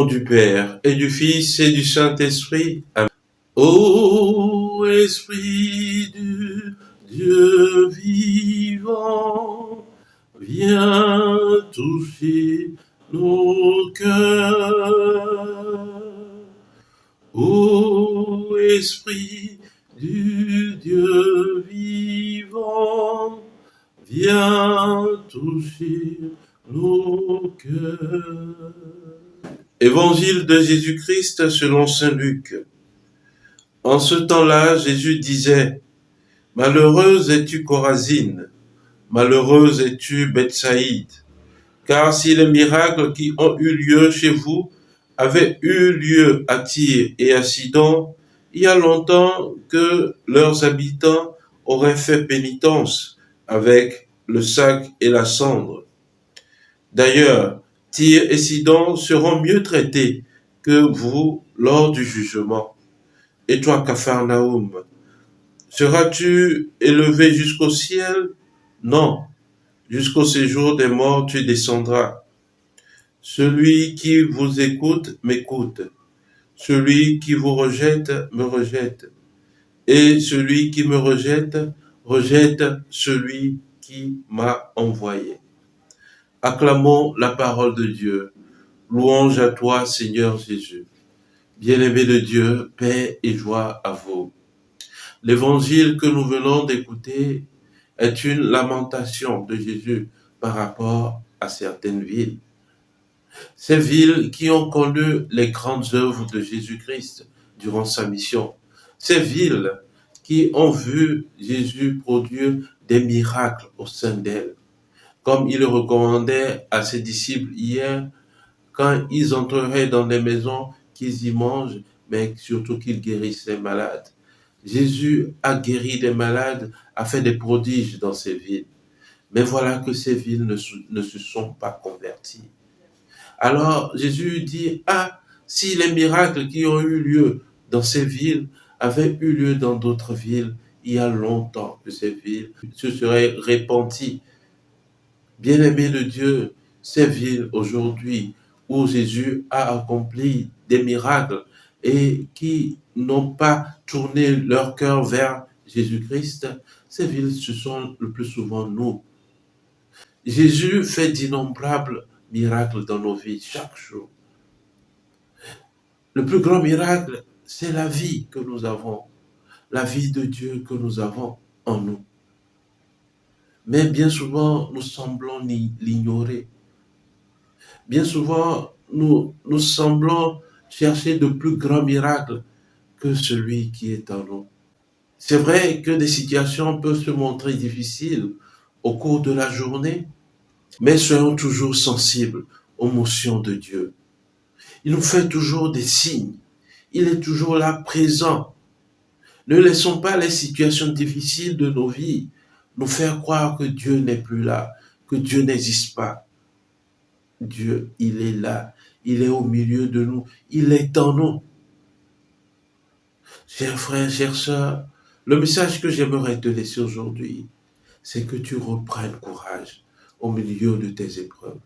Au nom du Père, et du Fils, et du Saint-Esprit. Amen. Ô Esprit du Dieu vivant, viens toucher nos cœurs. Ô Esprit du Dieu vivant, viens toucher nos cœurs. Évangile de Jésus-Christ selon saint Luc. En ce temps-là, Jésus disait, « Malheureuse es-tu Chorazine, malheureuse es-tu Bethsaïde, car si les miracles qui ont eu lieu chez vous avaient eu lieu à Tyr et à Sidon, il y a longtemps que leurs habitants auraient fait pénitence avec le sac et la cendre. D'ailleurs, Tyr et Sidon seront mieux traités que vous lors du jugement. Et toi, Capharnaüm, seras-tu élevé jusqu'au ciel? Non, jusqu'au séjour des morts tu descendras. Celui qui vous écoute m'écoute. Celui qui vous rejette me rejette. Et celui qui me rejette, rejette celui qui m'a envoyé. Acclamons la parole de Dieu. Louange à toi, Seigneur Jésus. Bien-aimé de Dieu, paix et joie à vous. L'évangile que nous venons d'écouter est une lamentation de Jésus par rapport à certaines villes. Ces villes qui ont connu les grandes œuvres de Jésus-Christ durant sa mission. Ces villes qui ont vu Jésus produire des miracles au sein d'elles. Comme il le recommandait à ses disciples hier, quand ils entreraient dans des maisons, qu'ils y mangent, mais surtout qu'ils guérissent les malades. Jésus a guéri des malades, a fait des prodiges dans ces villes. Mais voilà que ces villes ne se sont pas converties. Alors Jésus dit, ah, si les miracles qui ont eu lieu dans ces villes avaient eu lieu dans d'autres villes, il y a longtemps que ces villes se seraient repenties. Bien-aimés de Dieu, ces villes aujourd'hui où Jésus a accompli des miracles et qui n'ont pas tourné leur cœur vers Jésus-Christ, ces villes, ce sont le plus souvent nous. Jésus fait d'innombrables miracles dans nos vies chaque jour. Le plus grand miracle, c'est la vie que nous avons, la vie de Dieu que nous avons en nous. Mais bien souvent, nous semblons l'ignorer. Bien souvent, nous semblons chercher de plus grands miracles que celui qui est en nous. C'est vrai que des situations peuvent se montrer difficiles au cours de la journée, mais soyons toujours sensibles aux motions de Dieu. Il nous fait toujours des signes. Il est toujours là, présent. Ne laissons pas les situations difficiles de nos vies nous faire croire que Dieu n'est plus là, que Dieu n'existe pas. Dieu, il est là. Il est au milieu de nous. Il est en nous. Chers frères, chères sœurs, le message que j'aimerais te laisser aujourd'hui, c'est que tu reprennes courage au milieu de tes épreuves.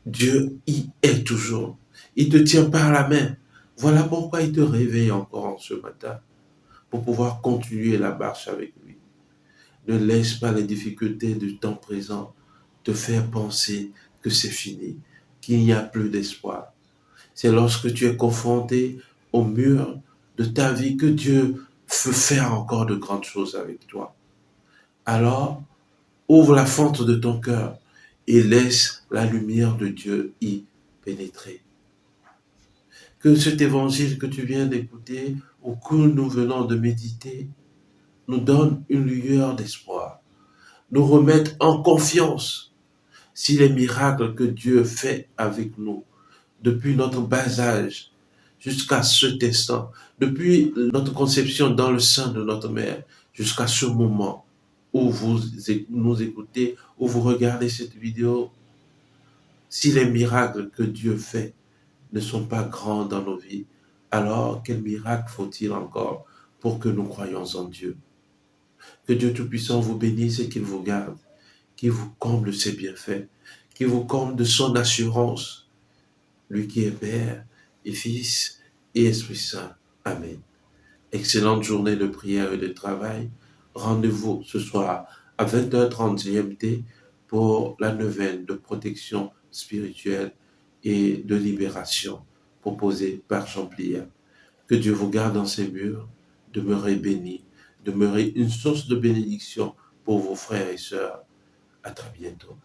Dieu y est toujours. Il te tient par la main. Voilà pourquoi il te réveille encore en ce matin, pour pouvoir continuer la marche avec lui. Ne laisse pas les difficultés du temps présent te faire penser que c'est fini, qu'il n'y a plus d'espoir. C'est lorsque tu es confronté au mur de ta vie que Dieu veut faire encore de grandes choses avec toi. Alors, ouvre la fente de ton cœur et laisse la lumière de Dieu y pénétrer. Que cet évangile que tu viens d'écouter ou que nous venons de méditer nous donne une lueur d'espoir, nous remette en confiance si les miracles que Dieu fait avec nous depuis notre bas âge jusqu'à cet instant, depuis notre conception dans le sein de notre mère, jusqu'à ce moment où vous nous écoutez, où vous regardez cette vidéo, si les miracles que Dieu fait ne sont pas grands dans nos vies, alors quel miracle faut-il encore pour que nous croyions en Dieu? Que Dieu Tout-Puissant vous bénisse et qu'il vous garde, qu'il vous comble de ses bienfaits, qu'il vous comble de son assurance, lui qui est Père et Fils et Esprit Saint. Amen. Excellente journée de prière et de travail. Rendez-vous ce soir à 20h30 GMT pour la neuvaine de protection spirituelle et de libération proposée par Jean Plière. Que Dieu vous garde dans ses murs, demeurez bénis, demeurez une source de bénédiction pour vos frères et sœurs. À très bientôt.